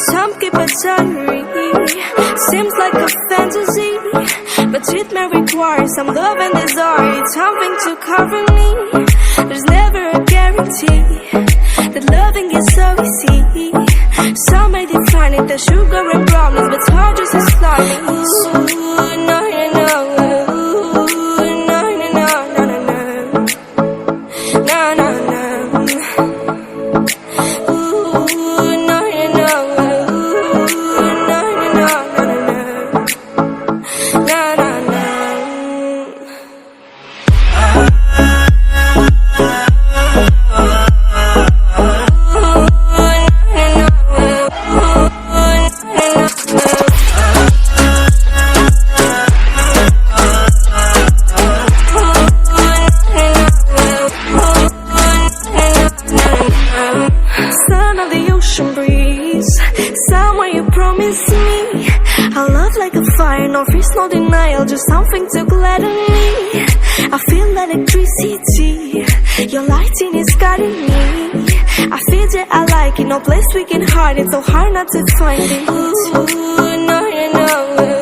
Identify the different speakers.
Speaker 1: Some keep a diary, seems like a fantasy, but it may require some love and desire, something to cover me. There's never a guarantee that loving is so easy. Some may define it as sugar and promise, but it's hard just as slimy. Ooh, no, no, no. Ooh, no, no, no, no, no, no. No, no, no. Ooh, no, no, no. Ooh, no, no, no, no, no, no. No, no, no. Son of the ocean breeze, someone you promised me a love like a fire, no fears, no denial, just something to gladden me. I feel electricity, your lighting is guiding me. I feel that I like it, no place we can hide it, so hard not to find it. Ooh, no, no, no.